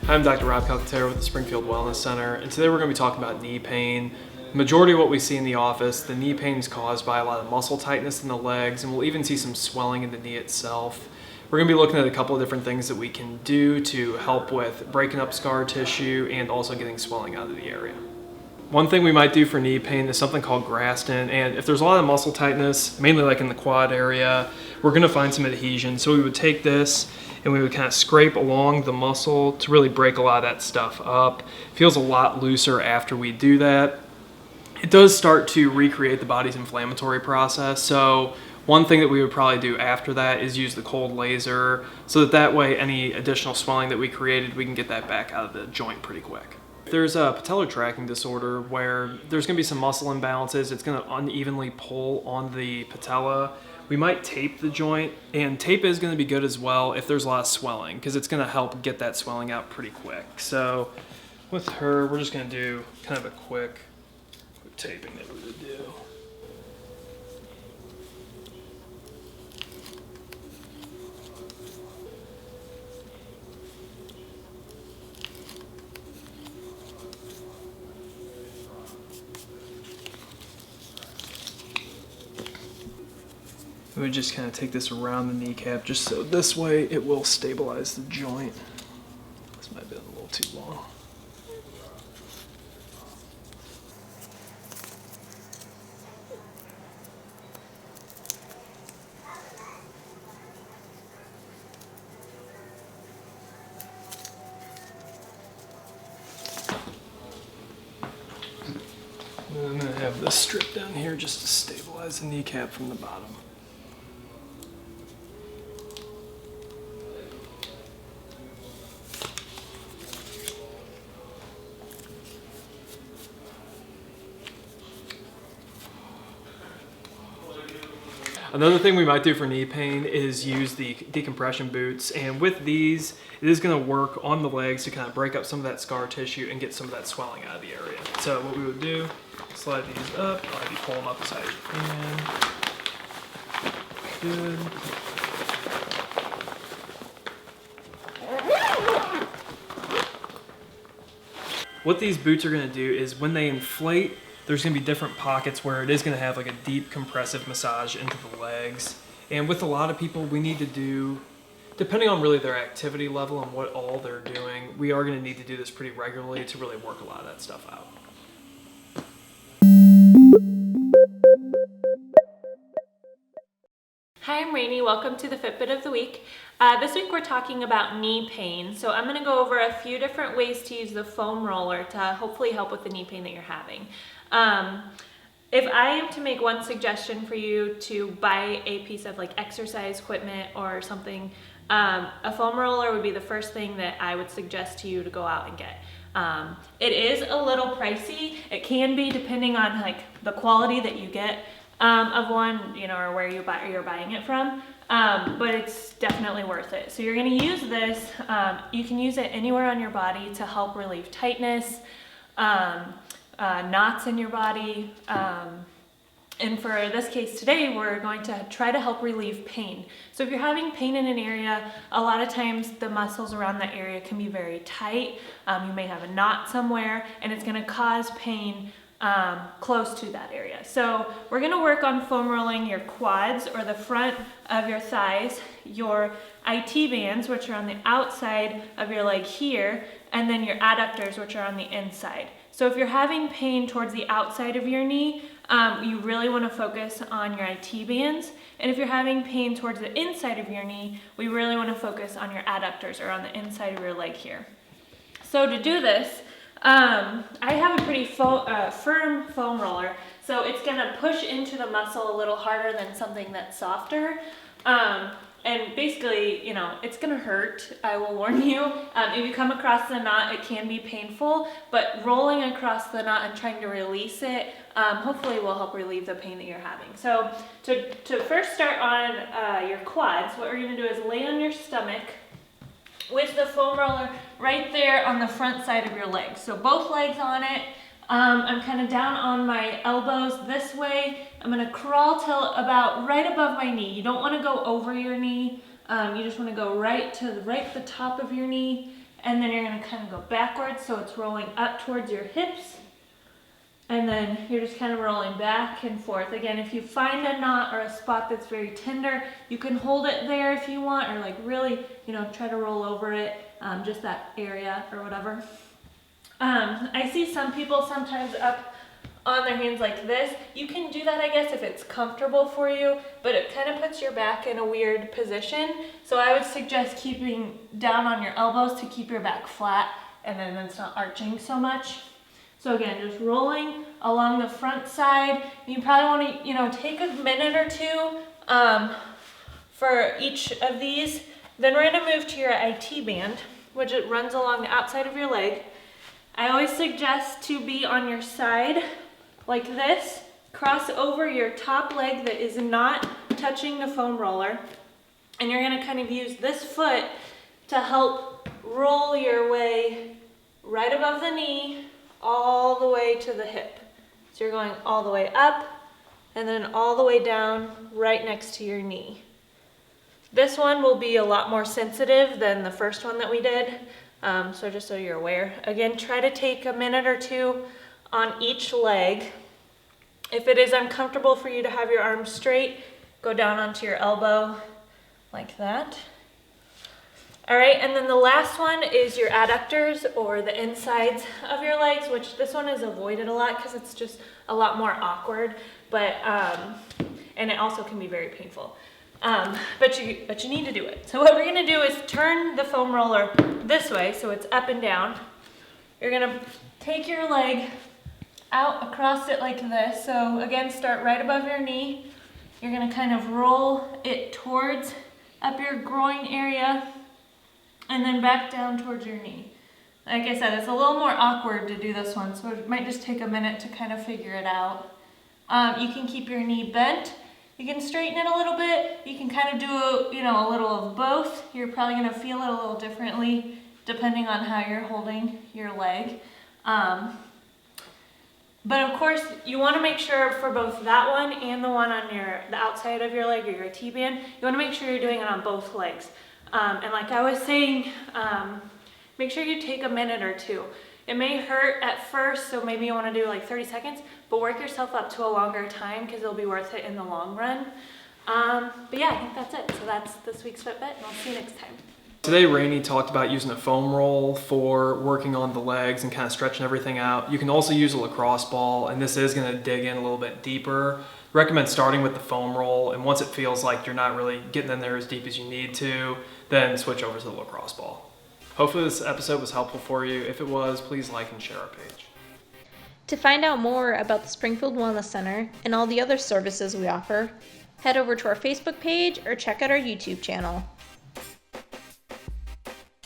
I'm Dr. Rob Calcaterra with the Springfield Wellness Center, and today we're going to be talking about knee pain. The majority of what we see in the office, the knee pain is caused by a lot of muscle tightness in the legs, and we'll even see some swelling in the knee itself. We're going to be looking at a couple of different things that we can do to help with breaking up scar tissue and also getting swelling out of the area. One thing we might do for knee pain is something called Graston, and if there's a lot of muscle tightness, mainly like in the quad area, we're going to find some adhesion. So we would take this and we would kind of scrape along the muscle to really break a lot of that stuff up. It feels a lot looser after we do that. It does start to recreate the body's inflammatory process. So one thing that we would probably do after that is use the cold laser so that way any additional swelling that we created, we can get that back out of the joint pretty quick. There's a patellar tracking disorder where there's going to be some muscle imbalances. It's going to unevenly pull on the patella. We might tape the joint, and tape is going to be good as well if there's a lot of swelling because it's going to help get that swelling out pretty quick. So with her, we're just going to do kind of a quick taping that we would do. We would just kind of take this around the kneecap just so this way it will stabilize the joint. This might have been a little too long. And I'm going to have this strip down here just to stabilize the kneecap from the bottom. Another thing we might do for knee pain is use the decompression boots, and with these it is going to work on the legs to kind of break up some of that scar tissue and get some of that swelling out of the area. So what we would do, slide these up, maybe pull them up as high as you can. Good. What these boots are going to do is when they inflate, there's going to be different pockets where it is going to have like a deep compressive massage into the legs. And with a lot of people, we need to do, depending on really their activity level and what all they're doing, we are going to need to do this pretty regularly to really work a lot of that stuff out. Hi, I'm Rainey. Welcome to the Fitbit of the Week. This week we're talking about knee pain. So I'm going to go over a few different ways to use the foam roller to hopefully help with the knee pain that you're having. If I am to make one suggestion for you to buy a piece of like exercise equipment or something, a foam roller would be the first thing that I would suggest to you to go out and get. It is a little pricey. It can be depending on like the quality that you get of one, you know, or where you're buying it from. But it's definitely worth it. So you're going to use this. You can use it anywhere on your body to help relieve tightness, knots in your body. And for this case today, we're going to try to help relieve pain. So if you're having pain in an area, a lot of times the muscles around that area can be very tight. You may have a knot somewhere, and it's going to cause pain close to that area. So we're going to work on foam rolling your quads or the front of your thighs, your IT bands, which are on the outside of your leg here, and then your adductors, which are on the inside. So if you're having pain towards the outside of your knee, you really want to focus on your IT bands. And if you're having pain towards the inside of your knee, we really want to focus on your adductors or on the inside of your leg here. So to do this, I have a pretty firm foam roller, so it's going to push into the muscle a little harder than something that's softer. And basically, you know, it's going to hurt, I will warn you. If you come across the knot, it can be painful, but rolling across the knot and trying to release it hopefully will help relieve the pain that you're having. So to first start on your quads, what we're going to do is lay on your stomach with the foam roller right there on the front side of your legs. So both legs on it. I'm kind of down on my elbows this way. I'm going to crawl till about right above my knee. You don't want to go over your knee. You just want to go right to the top of your knee and then you're gonna kind of go backwards, so it's rolling up towards your hips, and then you're just kind of rolling back and forth. Again, if you find a knot or a spot that's very tender, you can hold it there if you want, or like really, try to roll over it, just that area or whatever. I see some people sometimes up on their hands like this. You can do that, I guess, if it's comfortable for you, but it kind of puts your back in a weird position. So I would suggest keeping down on your elbows to keep your back flat, and then it's not arching so much. So again, just rolling along the front side. You probably want to, take a minute or two for each of these. Then we're going to move to your IT band, which it runs along the outside of your leg. I always suggest to be on your side like this. Cross over your top leg that is not touching the foam roller. And you're going to kind of use this foot to help roll your way right above the knee all the way to the hip. So you're going all the way up and then all the way down right next to your knee. This one will be a lot more sensitive than the first one that we did. So just so you're aware. Again, try to take a minute or two on each leg. If it is uncomfortable for you to have your arms straight, go down onto your elbow like that. All right, and then the last one is your adductors, or the insides of your legs, which this one is avoided a lot because it's just a lot more awkward, but and it also can be very painful. But you need to do it. So what we're gonna do is turn the foam roller this way, so it's up and down. You're gonna take your leg out across it like this. So again, start right above your knee. You're gonna kind of roll it towards up your groin area and then back down towards your knee. Like I said, it's a little more awkward to do this one, so it might just take a minute to kind of figure it out. You can keep your knee bent. You can straighten it a little bit. You can kind of do a little of both. You're probably gonna feel it a little differently depending on how you're holding your leg. But of course, you wanna make sure for both that one and the one on the outside of your leg or your T-band, you wanna make sure you're doing it on both legs. And like I was saying, make sure you take a minute or two. It may hurt at first, so maybe you want to do like 30 seconds, but work yourself up to a longer time because it'll be worth it in the long run. But yeah, I think that's it. So that's this week's Fitbit, and I'll see you next time. Today, Rainey talked about using a foam roll for working on the legs and kind of stretching everything out. You can also use a lacrosse ball, and this is going to dig in a little bit deeper. Recommend starting with the foam roll, and once it feels like you're not really getting in there as deep as you need to, then switch over to the lacrosse ball. Hopefully this episode was helpful for you. If it was, please like and share our page. To find out more about the Springfield Wellness Center and all the other services we offer, head over to our Facebook page or check out our YouTube channel.